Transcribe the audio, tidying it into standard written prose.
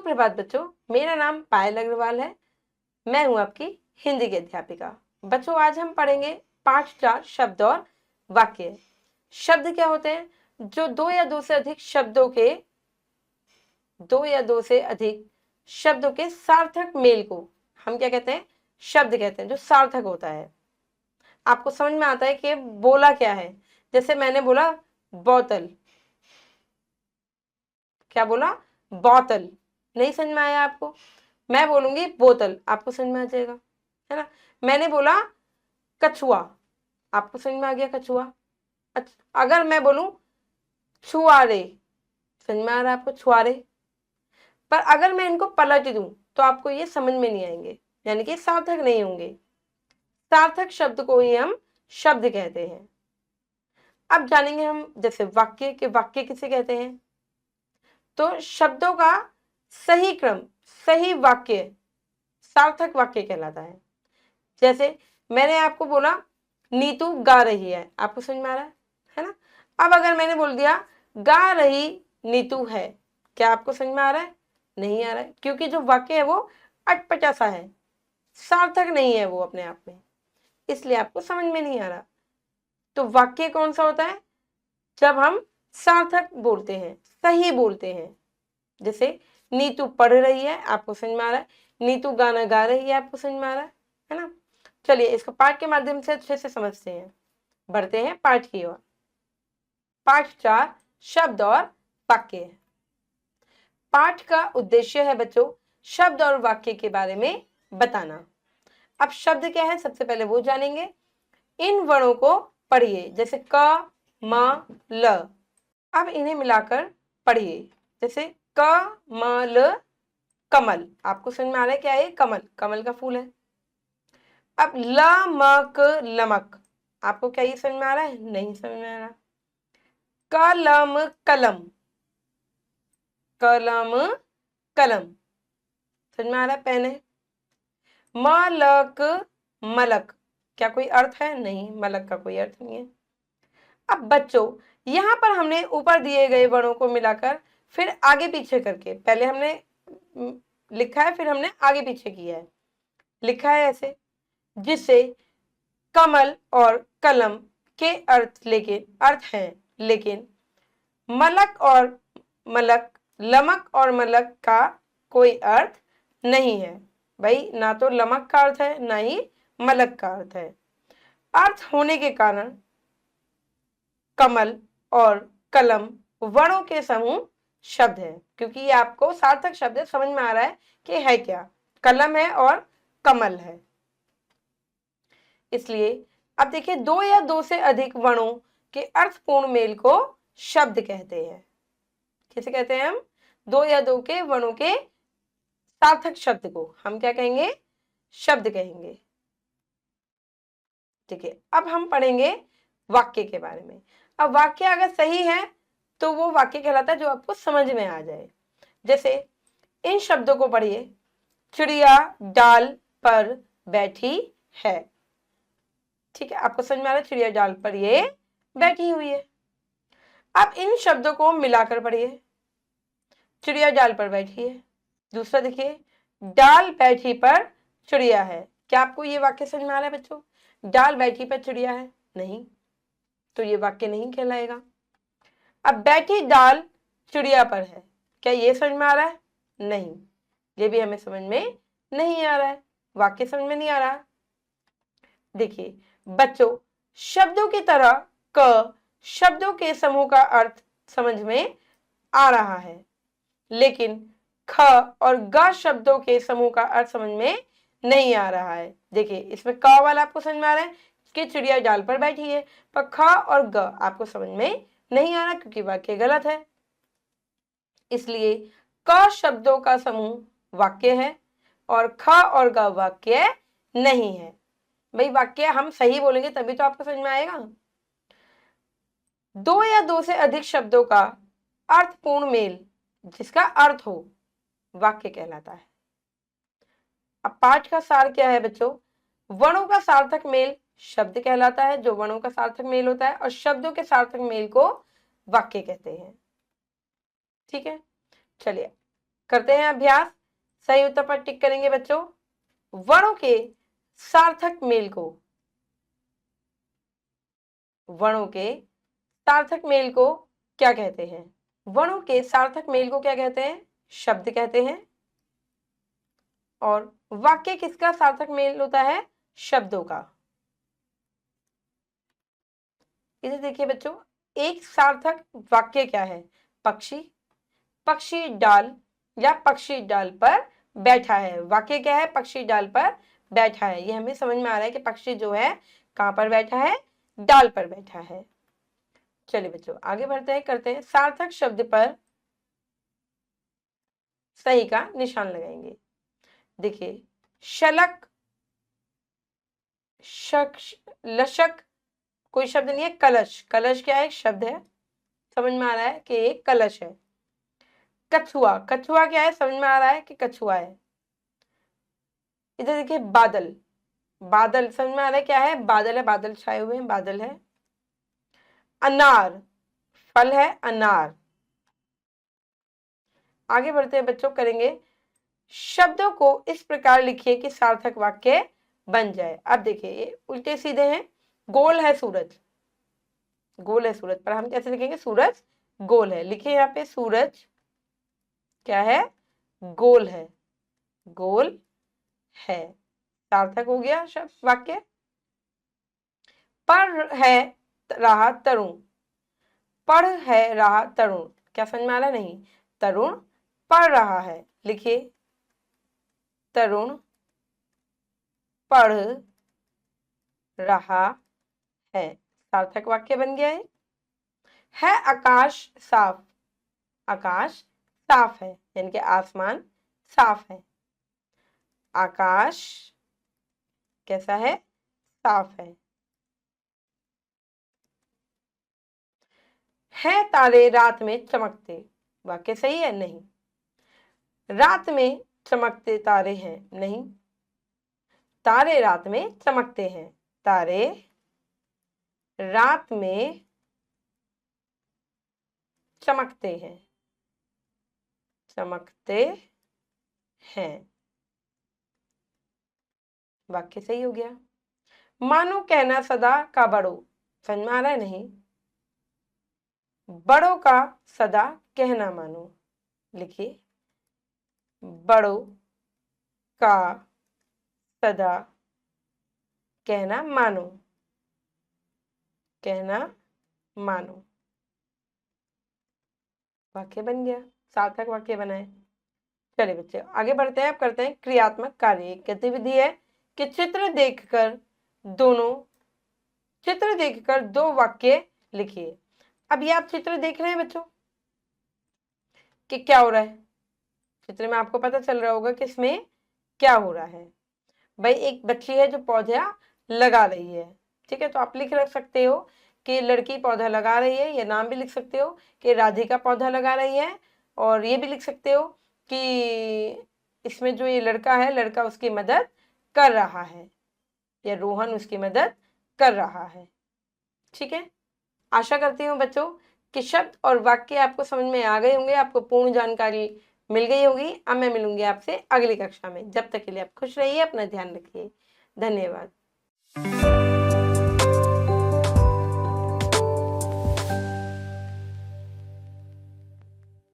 सुप्रभात बच्चों, मेरा नाम पायल अग्रवाल है। मैं हूं आपकी हिंदी की अध्यापिका। बच्चों, आज हम पढ़ेंगे पाठ 4 शब्द और वाक्य। शब्द क्या होते हैं? जो दो या दो से अधिक शब्दों के सार्थक मेल को हम क्या कहते हैं? शब्द कहते हैं, जो सार्थक होता है। आपको समझ में आता है कि बोला क्या है? जैसे मैंने बोला बोतल, क्या बोला? बोतल। नहीं समझ में आया आपको? मैं बोलूंगी बोतल, आपको समझ में आ जाएगा, है ना। मैंने बोला कछुआ, आपको समझ में आ गया कछुआ। अगर मैं बोलूं छुआरे, समझ में आ रहा है आपको? छुआरे। पर अगर मैं इनको पलट दूं तो आपको ये समझ में नहीं आएंगे, यानी कि सार्थक नहीं होंगे। सार्थक शब्द को ही हम शब्द कहते हैं। अब जानेंगे हम जैसे वाक्य के वाक्य किसे कहते हैं। तो शब्दों का सही क्रम, सही वाक्य सार्थक वाक्य कहलाता है। जैसे मैंने आपको बोला नीतू गा रही है, आपको समझ में आ रहा है ना। अब अगर मैंने बोल दिया गा रही नीतू है, क्या आपको समझ में आ रहा है? नहीं आ रहा है, क्योंकि जो वाक्य है वो अटपटा सा है, सार्थक नहीं है वो अपने आप में, इसलिए आपको समझ में नहीं आ रहा। तो वाक्य कौन सा होता है? जब हम सार्थक बोलते हैं, सही बोलते हैं। जैसे नीतू पढ़ रही है, आपको समझ में आ रहा है। नीतू गाना गा रही है, आपको समझ में आ रहा है ना। चलिए इसको पाठ के माध्यम से अच्छे से समझते हैं। बढ़ते हैं पाठ की ओर। पाठ 4 शब्द और वाक्य। पाठ का उद्देश्य है बच्चों शब्द और वाक्य के बारे में बताना। अब शब्द क्या है, सबसे पहले वो जानेंगे। इन वर्णों को पढ़िए, जैसे क म ल। अब इन्हें मिलाकर पढ़िए, जैसे क म ल कमल। आपको समझ में आ रहा है क्या है? कमल, कमल का फूल है। अब लमक लमक, आपको क्या ये समझ में आ रहा है? नहीं समझ में आ रहा। कलम कलम, कलम कलम, समझ में आ रहा है? पेन है। मलक मलक, क्या कोई अर्थ है? नहीं, मलक का कोई अर्थ नहीं है। अब बच्चों यहां पर हमने ऊपर दिए गए वर्णों को मिलाकर फिर आगे पीछे करके, पहले हमने लिखा है फिर हमने आगे पीछे किया है। लिखा है ऐसे, जिससे कमल और कलम के अर्थ हैं, लेकिन मलक और मलक, लमक और मलक का कोई अर्थ नहीं है। भाई ना तो लमक का अर्थ है ना ही मलक का अर्थ है। अर्थ होने के कारण कमल और कलम वर्णों के समूह शब्द है, क्योंकि ये आपको सार्थक शब्द समझ में आ रहा है कि है क्या? कलम है और कमल है। इसलिए अब देखिए, दो या दो से अधिक वर्णों के अर्थपूर्ण मेल को शब्द कहते हैं। किसे कहते हैं हम? दो या दो के वर्णों के सार्थक शब्द को हम क्या कहेंगे? शब्द कहेंगे। ठीक है, अब हम पढ़ेंगे वाक्य के बारे में। अब वाक्य अगर सही है तो वो वाक्य कहलाता है जो आपको समझ में आ जाए। जैसे इन शब्दों को पढ़िए, चिड़िया डाल पर बैठी है। ठीक है, आपको समझ में आ रहा है? चिड़िया डाल पर ये बैठी हुई है। अब इन शब्दों को मिलाकर पढ़िए, चिड़िया डाल पर बैठी है। दूसरा देखिए, डाल बैठी पर चिड़िया है। क्या आपको ये वाक्य समझ में आ रहा है बच्चों? डाल बैठी पर चिड़िया है, नहीं, तो ये वाक्य नहीं कहलाएगा। अब बैठी डाल चिड़िया पर है, क्या ये समझ में आ रहा है? नहीं, ये भी हमें समझ में नहीं आ रहा है, वाक्य समझ में नहीं आ रहा। देखिए बच्चों, शब्दों की तरह क शब्दों के समूह का अर्थ समझ में आ रहा है, लेकिन ख और ग शब्दों के समूह का अर्थ समझ में नहीं आ रहा है। देखिए इसमें क वाला आपको समझ में आ रहा है कि चिड़िया डाल पर बैठी है, पर ख और ग आपको समझ में नहीं आ रहा क्योंकि वाक्य गलत है। इसलिए क शब्दों का समूह वाक्य है और ख और ग वाक्य नहीं है। भाई वाक्य हम सही बोलेंगे तभी तो आपको समझ में आएगा। दो या दो से अधिक शब्दों का अर्थपूर्ण मेल जिसका अर्थ हो वाक्य कहलाता है। अब पाठ का सार क्या है बच्चों? वर्णों का सार्थक मेल शब्द कहलाता है, जो वर्णों का सार्थक मेल होता है, और शब्दों के सार्थक मेल को वाक्य कहते हैं। ठीक है, चलिए करते हैं अभ्यास। सही उत्तर पर टिक करेंगे बच्चों। वर्णों के सार्थक मेल को, वर्णों के सार्थक मेल को क्या कहते हैं? वर्णों के सार्थक मेल को क्या कहते हैं? शब्द कहते हैं। और वाक्य किसका सार्थक मेल होता है? शब्दों का। इसे देखिए बच्चों, एक सार्थक वाक्य क्या है? पक्षी, पक्षी डाल या पक्षी डाल पर बैठा है। वाक्य क्या है? पक्षी डाल पर बैठा है। ये हमें समझ में आ रहा है कि पक्षी जो है कहां पर बैठा है? डाल पर बैठा है। चलिए बच्चों आगे बढ़ते हैं, करते हैं सार्थक शब्द पर सही का निशान लगाएंगे। देखिए, शलक, शक्ष, लशक कोई शब्द नहीं है। कलश, कलश क्या है? शब्द है। समझ में आ रहा है कि एक कलश है। कछुआ, कछुआ क्या है? समझ में आ रहा है कि कछुआ है। इधर देखिए बादल, बादल समझ में आ रहा है क्या है? बादल है, बादल छाए हुए हैं, बादल है। अनार, फल है अनार। आगे बढ़ते हैं बच्चों, करेंगे शब्दों को इस प्रकार लिखिए कि सार्थक वाक्य बन जाए। अब देखिए ये उल्टे सीधे हैं। गोल है सूरज, गोल है सूरज पर हम कैसे लिखेंगे? सूरज गोल है। लिखिए यहाँ पे सूरज क्या है? गोल है, गोल है। सार्थक हो गया शब्द वाक्य। पढ़ है रहा तरुण, पढ़ है रहा तरुण, क्या समझ में आ रहा? नहीं, तरुण पढ़ रहा है। लिखिए तरुण पढ़ रहा है। सार्थक वाक्य बन गया है आकाश साफ, आकाश साफ है, यानी कि आसमान साफ है। आकाश कैसा है? साफ है तारे रात में चमकते, वाक्य सही है? नहीं। रात में चमकते तारे हैं, नहीं। तारे रात में चमकते हैं, तारे रात में चमकते हैं, चमकते हैं। वाक्य सही हो गया। मानो कहना सदा का बड़ो, समझ में आ रहा है? नहीं, बड़ों का सदा कहना मानो। लिखिए बड़ों का सदा कहना मानो, कहना मानो। वाक्य बन गया, सार्थक वाक्य बनाए। चलिए बच्चे आगे बढ़ते हैं। अब करते हैं क्रियात्मक कार्य। गतिविधि है कि चित्र देखकर दो वाक्य लिखिए। अब ये आप चित्र देख रहे हैं बच्चों कि क्या हो रहा है? चित्र में आपको पता चल रहा होगा कि इसमें क्या हो रहा है। भाई एक बच्ची है जो पौधा लगा रही है, ठीक है? तो आप लिख रख सकते हो कि लड़की पौधा लगा रही है, या नाम भी लिख सकते हो कि राधिका पौधा लगा रही है। और ये भी लिख सकते हो कि इसमें जो ये लड़का है, लड़का उसकी मदद कर रहा है, या रोहन उसकी मदद कर रहा है। ठीक है, आशा करती हूँ बच्चों कि शब्द और वाक्य आपको समझ में आ गए होंगे, आपको पूर्ण जानकारी मिल गई होगी। अब मैं मिलूंगी आपसे अगली कक्षा में। जब तक के लिए आप खुश रहिए, अपना ध्यान रखिए। धन्यवाद।